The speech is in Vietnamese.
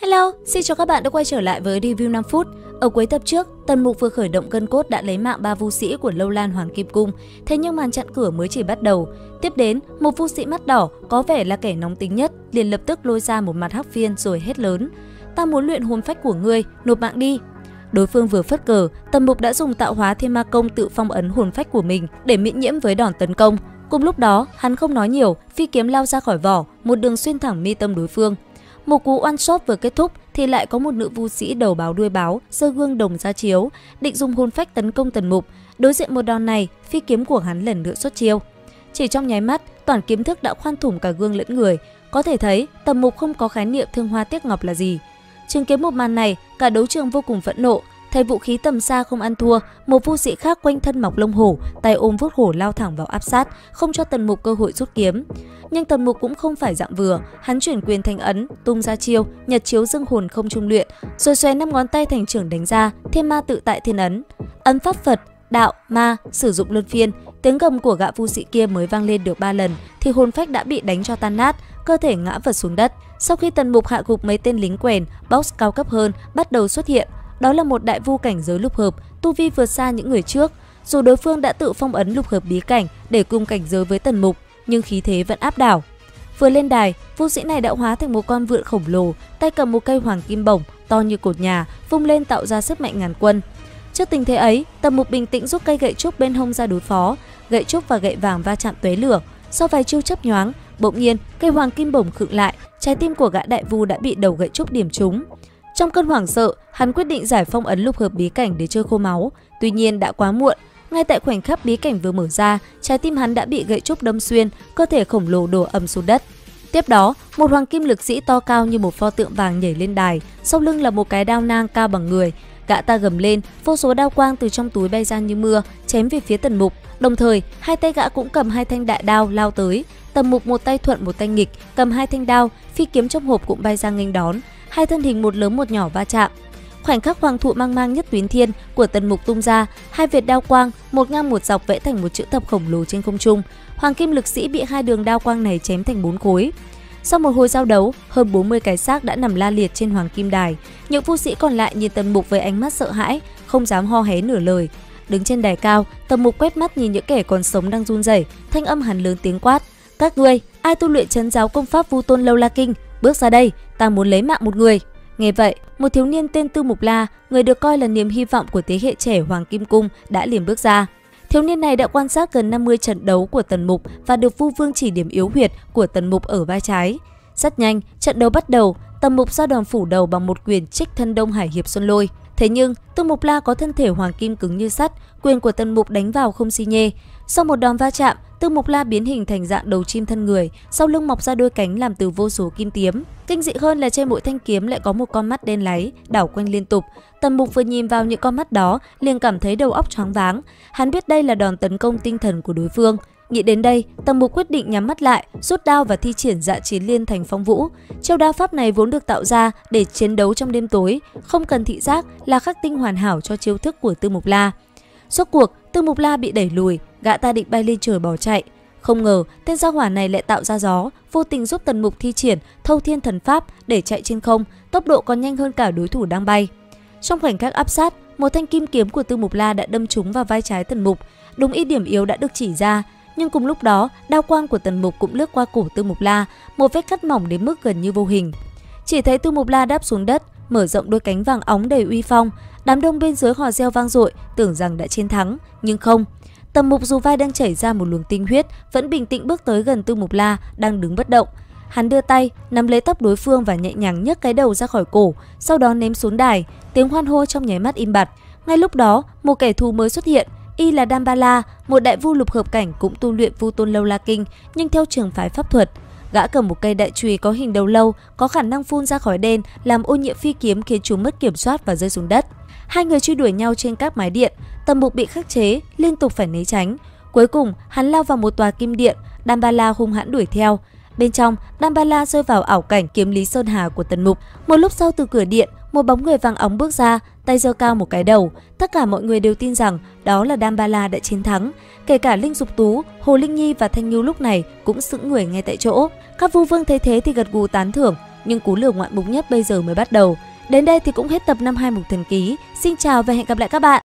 Hello, xin chào các bạn đã quay trở lại với review 5 phút. Ở cuối tập trước, Tần Mục vừa khởi động cơn cốt đã lấy mạng 3 vu sĩ của Lâu Lan Hoàng Kim Cung, thế nhưng màn chặn cửa mới chỉ bắt đầu. Tiếp đến, một vu sĩ mắt đỏ có vẻ là kẻ nóng tính nhất, liền lập tức lôi ra một mặt hắc phiên rồi hét lớn: "Ta muốn luyện hồn phách của ngươi, nộp mạng đi." Đối phương vừa phất cờ, Tần Mục đã dùng tạo hóa thiên ma công tự phong ấn hồn phách của mình để miễn nhiễm với đòn tấn công. Cùng lúc đó, hắn không nói nhiều, phi kiếm lao ra khỏi vỏ, một đường xuyên thẳng mi tâm đối phương. Một cú one shot vừa kết thúc thì lại có một nữ vu sĩ đầu báo đuôi báo giơ gương đồng ra chiếu, định dùng hồn phách tấn công Tần Mục. Đối diện một đòn này, phi kiếm của hắn lần nữa xuất chiêu. Chỉ trong nháy mắt, toàn kiếm thức đã khoan thủng cả gương lẫn người. Có thể thấy Tần Mục không có khái niệm thương hoa tiếc ngọc là gì. Chứng kiến một màn này, cả đấu trường vô cùng phẫn nộ. Thấy vũ khí tầm xa không ăn thua, một vu sĩ khác quanh thân mọc lông hổ, tay ôm vuốt hổ lao thẳng vào áp sát, không cho Tần Mục cơ hội rút kiếm. Nhưng Tần Mục cũng không phải dạng vừa, hắn chuyển quyền thành ấn, tung ra chiêu nhật chiếu dương hồn không trung luyện, rồi xòe 5 ngón tay thành trưởng đánh ra, thiên ma tự tại thiên ấn. Ấn pháp Phật, đạo, ma sử dụng luân phiên, tiếng gầm của gã vu sĩ kia mới vang lên được 3 lần thì hồn phách đã bị đánh cho tan nát, cơ thể ngã vật xuống đất. Sau khi Tần Mục hạ gục mấy tên lính quèn, boss cao cấp hơn bắt đầu xuất hiện. Đó là một đại vu cảnh giới lục hợp, tu vi vượt xa những người trước. Dù đối phương đã tự phong ấn lục hợp bí cảnh để cùng cảnh giới với Tần Mục, nhưng khí thế vẫn áp đảo. Vừa lên đài, vu sĩ này đã hóa thành một con vượn khổng lồ, tay cầm một cây hoàng kim bổng to như cột nhà, vung lên tạo ra sức mạnh ngàn quân. Trước tình thế ấy, Tần Mục bình tĩnh rút cây gậy trúc bên hông ra đối phó. Gậy trúc và gậy vàng va chạm tóe lửa. Sau vài chiêu chớp nhoáng, bỗng nhiên cây hoàng kim bổng khựng lại, trái tim của gã đại vu đã bị đầu gậy trúc điểm trúng. Trong cơn hoảng sợ, hắn quyết định giải phong ấn lục hợp bí cảnh để chơi khô máu. Tuy nhiên đã quá muộn. Ngay tại khoảnh khắc bí cảnh vừa mở ra, trái tim hắn đã bị gậy trúc đâm xuyên, cơ thể khổng lồ đổ ầm xuống đất. Tiếp đó, một hoàng kim lực sĩ to cao như một pho tượng vàng nhảy lên đài, sau lưng là một cái đao nang cao bằng người. Gã ta gầm lên, vô số đao quang từ trong túi bay ra như mưa, chém về phía Tần Mục. Đồng thời, hai tay gã cũng cầm hai thanh đại đao lao tới. Tần Mục một tay thuận một tay nghịch, cầm hai thanh đao, phi kiếm trong hộp cũng bay ra nghênh đón. Hai thân hình một lớn một nhỏ va chạm. Khoảnh khắc hoàng thụ mang mang nhất tuyến thiên của Tần Mục tung ra, hai vệt đao quang một ngang một dọc vẽ thành một chữ thập khổng lồ trên không trung. Hoàng kim lực sĩ bị hai đường đao quang này chém thành 4 khối. Sau một hồi giao đấu, hơn 40 cái xác đã nằm la liệt trên hoàng kim đài. Những vu sĩ còn lại nhìn Tần Mục với ánh mắt sợ hãi, không dám ho hé nửa lời. Đứng trên đài cao, Tần Mục quét mắt nhìn những kẻ còn sống đang run rẩy, thanh âm hắn lớn tiếng quát: "Các ngươi, ai tu luyện trấn giáo công pháp Vu Tôn Lâu La Kinh, bước ra đây, ta muốn lấy mạng một người." Nghe vậy, một thiếu niên tên Tư Mục La, người được coi là niềm hy vọng của thế hệ trẻ Hoàng Kim Cung, đã liền bước ra. Thiếu niên này đã quan sát gần 50 trận đấu của Tần Mục và được Vu Vương chỉ điểm yếu huyệt của Tần Mục ở vai trái. Rất nhanh, trận đấu bắt đầu, Tần Mục ra đòn phủ đầu bằng một quyền trích thân Đông Hải Hiệp Xuân Lôi. Thế nhưng, Tư Mục La có thân thể hoàng kim cứng như sắt, quyền của Tần Mục đánh vào không xi nhê. Sau một đòn va chạm, Tư Mục La biến hình thành dạng đầu chim thân người, sau lưng mọc ra đôi cánh làm từ vô số kim tiếm. Kinh dị hơn là trên mỗi thanh kiếm lại có một con mắt đen láy đảo quanh liên tục. Tần Mục vừa nhìn vào những con mắt đó, liền cảm thấy đầu óc choáng váng. Hắn biết đây là đòn tấn công tinh thần của đối phương. Nghĩ đến đây, Tần Mục quyết định nhắm mắt lại, rút đao và thi triển Dạ Chiến Liên Thành Phong Vũ. Chiêu đao pháp này vốn được tạo ra để chiến đấu trong đêm tối, không cần thị giác, là khắc tinh hoàn hảo cho chiêu thức của Tư Mục La. Rốt cuộc, Tư Mục La bị đẩy lùi, gã ta định bay lên trời bỏ chạy. Không ngờ, tên gia hỏa này lại tạo ra gió, vô tình giúp Tần Mục thi triển Thâu Thiên Thần Pháp để chạy trên không, tốc độ còn nhanh hơn cả đối thủ đang bay. Trong khoảnh khắc áp sát, một thanh kim kiếm của Tư Mục La đã đâm trúng vào vai trái Tần Mục. Đúng ý điểm yếu đã được chỉ ra, nhưng cùng lúc đó, đao quang của Tần Mục cũng lướt qua cổ Tư Mục La, một vết cắt mỏng đến mức gần như vô hình. Chỉ thấy Tư Mục La đáp xuống đất, mở rộng đôi cánh vàng óng đầy uy phong. Đám đông bên dưới hò reo vang dội, tưởng rằng đã chiến thắng, nhưng không. Tần Mục dù vai đang chảy ra một luồng tinh huyết, vẫn bình tĩnh bước tới gần Tư Mục La đang đứng bất động. Hắn đưa tay nắm lấy tóc đối phương và nhẹ nhàng nhấc cái đầu ra khỏi cổ, sau đó ném xuống đài. Tiếng hoan hô trong nháy mắt im bặt. Ngay lúc đó, một kẻ thù mới xuất hiện. Y là Dambala, một đại vu lục hợp cảnh cũng tu luyện Vu Tôn Lâu La Kinh, nhưng theo trường phái pháp thuật. Gã cầm một cây đại chùy có hình đầu lâu, có khả năng phun ra khói đen, làm ô nhiễm phi kiếm khiến chúng mất kiểm soát và rơi xuống đất. Hai người truy đuổi nhau trên các mái điện, Tần Mục bị khắc chế, liên tục phải né tránh. Cuối cùng, hắn lao vào một tòa kim điện, Dambala hung hãn đuổi theo. Bên trong, Dambala rơi vào ảo cảnh kiếm lý sơn hà của Tần Mục. Một lúc sau từ cửa điện, một bóng người vàng óng bước ra, tay giơ cao một cái đầu. Tất cả mọi người đều tin rằng đó là Dambala đã chiến thắng. Kể cả Linh Dục Tú, Hồ Linh Nhi và Thanh Ngưu lúc này cũng sững người ngay tại chỗ. Các vu vương thấy thế thì gật gù tán thưởng. nhưng cú lừa ngoạn mục nhất bây giờ mới bắt đầu. Đến đây thì cũng hết tập 52 Mục Thần Ký. Xin chào và hẹn gặp lại các bạn!